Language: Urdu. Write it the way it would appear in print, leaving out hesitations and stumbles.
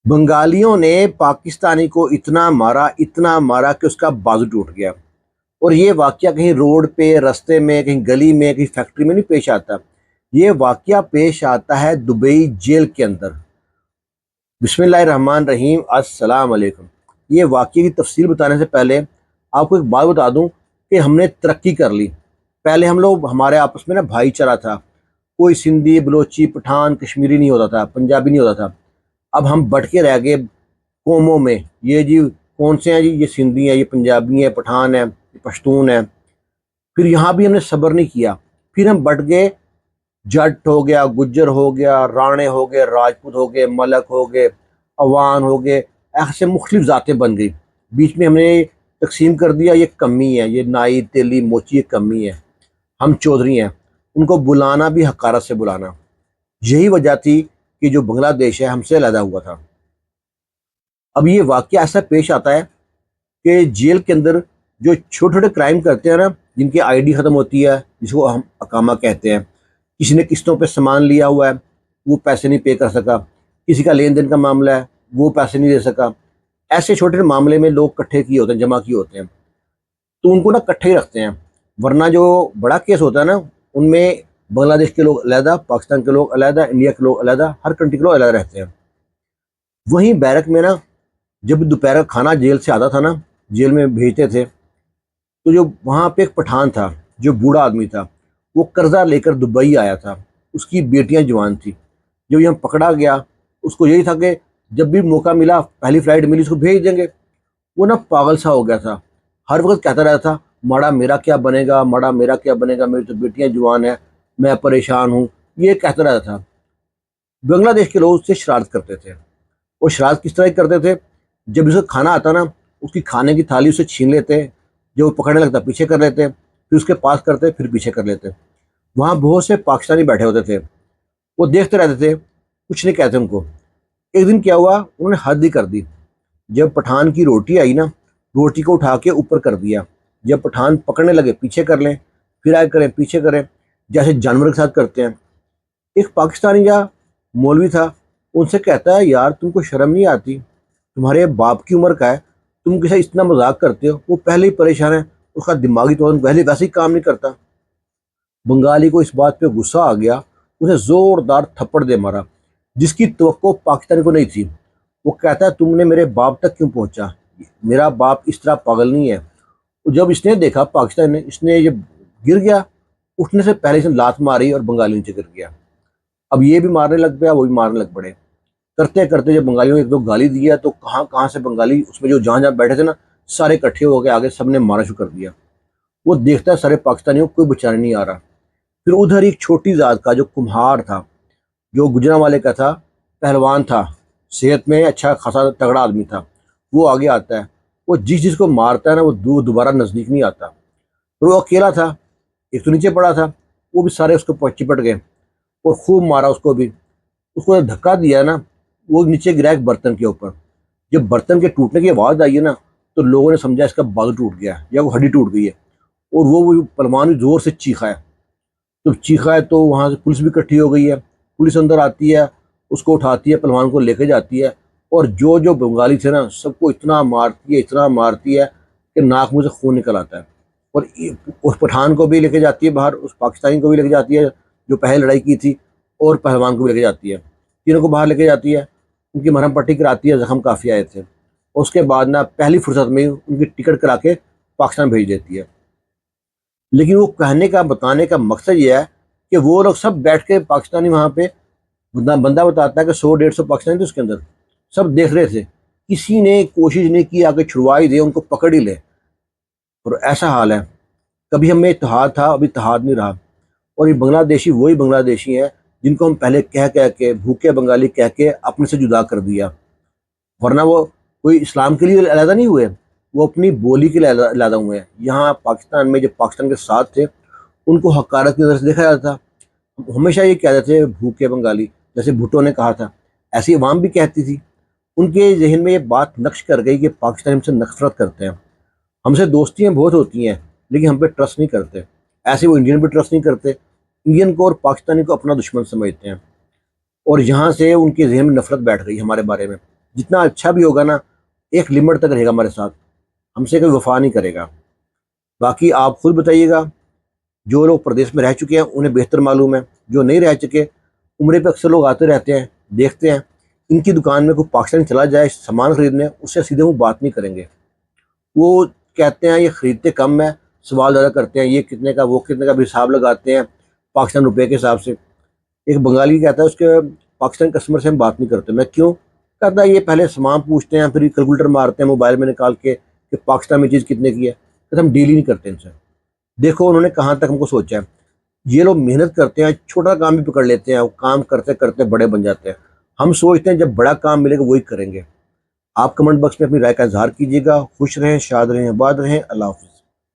بنگالیوں نے پاکستانی کو اتنا مارا کہ اس کا بازو ٹوٹ گیا۔ اور یہ واقعہ کہیں روڈ پہ، رستے میں، کہیں گلی میں، کہیں فیکٹری میں نہیں پیش آتا، یہ واقعہ پیش آتا ہے دبئی جیل کے اندر۔ بسم اللہ الرحمن الرحیم، السلام علیکم۔ یہ واقعے کی تفصیل بتانے سے پہلے آپ کو ایک بات بتا دوں کہ ہم نے ترقی کر لی۔ پہلے ہمارے آپس میں نا بھائی چارہ تھا، کوئی سندھی، بلوچی، پٹھان، کشمیری نہیں ہوتا تھا، پنجابی نہیں ہوتا تھا۔ اب ہم بٹ کے رہ گئے قوموں میں، یہ جی کون سے ہیں جی، یہ سندھی ہیں، یہ پنجابی ہیں، پٹھان ہیں، یہ پشتون ہیں۔ پھر یہاں بھی ہم نے صبر نہیں کیا، پھر ہم بٹ گئے، جٹ ہو گیا، گجر ہو گیا، رانے ہو گئے، راجپوت ہو گئے، ملک ہو گئے، عوان ہو گئے، ایسے مختلف ذاتیں بن گئی۔ بیچ میں ہم نے تقسیم کر دیا، یہ کمی ہے، یہ نائی، تیلی، موچی، یہ کمی ہے، ہم چودھری ہیں۔ ان کو بلانا بھی حقارت سے بلانا۔ یہی وجہ تھی کہ جو بنگلہ دیش ہے ہم سے علیحدہ ہوا تھا۔ اب یہ واقعہ ایسا پیش آتا ہے کہ جیل کے اندر جو چھوٹے چھوٹے کرائم کرتے ہیں نا، جن کی آئی ڈی ختم ہوتی ہے، جس کو ہم اقامہ کہتے ہیں، کسی نے قسطوں پہ سامان لیا ہوا ہے، وہ پیسے نہیں پے کر سکا، کسی کا لین دین کا معاملہ ہے، وہ پیسے نہیں دے سکا، ایسے چھوٹے معاملے میں لوگ اکٹھے کیے ہوتے ہیں، جمع کیے ہوتے ہیں، تو ان کو نا اکٹھے ہی رکھتے ہیں۔ ورنہ جو بڑا کیس ہوتا ہے نا، ان میں بنگلہ دیش کے لوگ علیحدہ، پاکستان کے لوگ علیحدہ، انڈیا کے لوگ علیحدہ، ہر کنٹری کے لوگ علیحدہ رہتے ہیں۔ وہیں بیرک میں نا، جب دوپہر کا کھانا جیل سے آتا تھا نا، جیل میں بھیجتے تھے، تو جو وہاں پہ ایک پٹھان تھا، جو بوڑھا آدمی تھا، وہ قرضہ لے کر دبئی آیا تھا، اس کی بیٹیاں جوان تھیں۔ جب یہاں پکڑا گیا، اس کو یہی تھا کہ جب بھی موقع ملا، پہلی فلائٹ ملی، اس کو بھیج دیں گے۔ وہ نا پاگل سا ہو گیا تھا، ہر وقت کہتا رہتا تھا ماڑا میرا کیا بنے گا، ماڑا میرا کیا بنے گا، میری تو بیٹیاں جوان ہیں، میں پریشان ہوں، یہ کہتا رہتا تھا۔ بنگلہ دیش کے لوگ اس سے شرارت کرتے تھے، اور شرارت کس طرح کرتے تھے؟ جب اس کو کھانا آتا نا، اس کی کھانے کی تھالی اسے چھین لیتے، جب وہ پکڑنے لگتا پیچھے کر لیتے، پھر اس کے پاس کرتے، پھر پیچھے کر لیتے۔ وہاں بہت سے پاکستانی بیٹھے ہوتے تھے، وہ دیکھتے رہتے تھے، کچھ نہیں کہتے ان کو۔ ایک دن کیا ہوا، انہوں نے حد ہی کر دی۔ جب پٹھان کی روٹی آئی نا، روٹی کو اٹھا کے اوپر کر دیا۔ جب پٹھان پکڑنے لگے، پیچھے کر لیں، پھر آئے کریں، پیچھے کریں، جیسے جانور کے ساتھ کرتے ہیں۔ ایک پاکستانی یا مولوی تھا، ان سے کہتا ہے یار تم کو شرم نہیں آتی، تمہارے باپ کی عمر کا ہے، تم کے ساتھ اتنا مذاق کرتے ہو۔ وہ پہلے ہی پریشان ہے، اس کا دماغی طور ویسے ہی کام نہیں کرتا۔ بنگالی کو اس بات پہ غصہ آ گیا، اسے زوردار تھپڑ دے مارا، جس کی توقع پاکستانی کو نہیں تھی۔ وہ کہتا ہے تم نے میرے باپ تک کیوں پہنچا، میرا باپ اس طرح پاگل نہیں ہے۔ جب اس نے دیکھا پاکستان نے، اس نے جب گر گیا، اٹھنے سے پہلے اس نے لات ماری اور بنگالی نیچے گر گیا۔ اب یہ بھی مارنے لگ پیا، وہ بھی مارنے لگ پڑے۔ کرتے کرتے جب بنگالیوں نے ایک دو گالی دیا، تو کہاں کہاں سے بنگالی اس میں جو جہاں جہاں بیٹھے تھے نا، سارے اکٹھے ہو گئے، آگے سب نے مارنا شروع کر دیا۔ وہ دیکھتا ہے سارے پاکستانیوں کو کوئی بچانے نہیں آ رہا۔ پھر ادھر ایک چھوٹی ذات کا جو کمہار تھا، جو گجراں والے کا تھا، پہلوان تھا، صحت میں اچھا خاصا تگڑا آدمی تھا، وہ آگے آتا ہے۔ وہ جس کو مارتا ہے نا، وہ دوبارہ نزدیک نہیں آتا۔ اور وہ اکیلا تھا، ایک تو نیچے پڑا تھا، وہ بھی سارے اس کو چپٹ گئے اور خوب مارا اس کو بھی۔ اس کو دھکا دیا نا، وہ نیچے گرا ایک برتن کے اوپر۔ جب برتن کے ٹوٹنے کی آواز آئی ہے نا، تو لوگوں نے سمجھا اس کا بازو ٹوٹ گیا یا وہ ہڈی ٹوٹ گئی ہے، اور وہ پلوان بھی زور سے چیخا ہے۔ جب چیخا ہے تو وہاں سے پولیس بھی اکٹھی ہو گئی ہے، پولیس اندر آتی ہے، اس کو اٹھاتی ہے، پلوان کو لے کے جاتی ہے، اور جو بنگالی تھے نا، سب کو اتنا مارتی ہے کہ ناک منہ سے خون نکل آتا ہے۔ اور اس پٹھان کو بھی لے کے جاتی ہے باہر، اس پاکستانی کو بھی لے کے جاتی ہے جو پہلے لڑائی کی تھی، اور پہلوان کو بھی لے کے جاتی ہے، تینوں کو باہر لے کے جاتی ہے، ان کی مرہم پٹی کراتی ہے، زخم کافی آئے تھے۔ اور اس کے بعد نا پہلی فرصت میں ان کی ٹکٹ کرا کے پاکستان بھیج دیتی ہے۔ لیکن وہ کہنے کا، بتانے کا مقصد یہ ہے کہ وہ لوگ سب بیٹھ کے، پاکستانی وہاں پہ بندہ بتاتا ہے کہ 100-150 پاکستانی تھے اس کے اندر، سب دیکھ رہے تھے، کسی نے کوشش نہیں کی آگے چھڑوا ہی دے، ان کو پکڑ ہی لے۔ اور ایسا حال ہے، کبھی ہمیں اتحاد تھا، اب اتحاد نہیں رہا۔ اور یہ بنگلہ دیشی وہی بنگلہ دیشی ہیں جن کو ہم پہلے کہہ کے بھوکے بنگالی کہہ کے اپنے سے جدا کر دیا۔ ورنہ وہ کوئی اسلام کے لیے علیحدہ نہیں ہوئے، وہ اپنی بولی کے لیے علیحدہ ہوئے ہیں۔ یہاں پاکستان میں جو پاکستان کے ساتھ تھے، ان کو حقارت کی نظر سے دیکھا جاتا تھا۔ ہمیشہ یہ کہتے تھے بھوکے بنگالی، جیسے بھٹو نے کہا تھا، ایسی عوام بھی کہتی تھی۔ ان کے ذہن میں یہ بات نقش کر گئی کہ پاکستان ہم سے نفرت کرتے ہیں، ہم سے دوستیاں بہت ہوتی ہیں لیکن ہم پہ ٹرسٹ نہیں کرتے۔ ایسے وہ انڈین پہ ٹرسٹ نہیں کرتے، انڈین کو اور پاکستانی کو اپنا دشمن سمجھتے ہیں، اور یہاں سے ان کے ذہن میں نفرت بیٹھ گئی ہمارے بارے میں۔ جتنا اچھا بھی ہوگا نا ایک لمٹ تک رہے گا ہمارے ساتھ، ہم سے کوئی وفا نہیں کرے گا۔ باقی آپ خود بتائیے گا، جو لوگ پردیش میں رہ چکے ہیں انہیں بہتر معلوم ہے، جو نہیں رہ چکے عمرے پہ اکثر لوگ آتے رہتے ہیں، دیکھتے ہیں ان کی دکان میں کوئی پاکستانی چلا جائے سامان خریدنے، اس سے سیدھے وہ بات نہیں کریں گے، وہ کہتے ہیں یہ خریدتے کم ہے، سوال زیادہ کرتے ہیں، یہ کتنے کا وہ کتنے کا بھی حساب لگاتے ہیں پاکستان روپے کے حساب سے۔ ایک بنگالی کہتا ہے اس کے پاکستانی کسٹمر سے ہم بات نہیں کرتے، میں کیوں؟ کہتا ہے یہ پہلے سامان پوچھتے ہیں، پھر یہ کیلکولیٹر مارتے ہیں موبائل میں نکال کے کہ پاکستان میں چیز کتنے کی ہے، تو ہم ڈیل ہی نہیں کرتے ان سے۔ دیکھو انہوں نے کہاں تک ہم کو سوچا ہے۔ یہ لوگ محنت کرتے ہیں، چھوٹا کام بھی پکڑ لیتے ہیں، وہ کام کرتے کرتے بڑے بن جاتے ہیں۔ ہم سوچتے ہیں جب بڑا کام ملے گا وہی کریں گے۔ آپ کمنٹ باکس میں اپنی رائے کا اظہار کیجیے گا۔ خوش رہیں، شاد رہیں، آباد رہیں۔ اللہ حافظ۔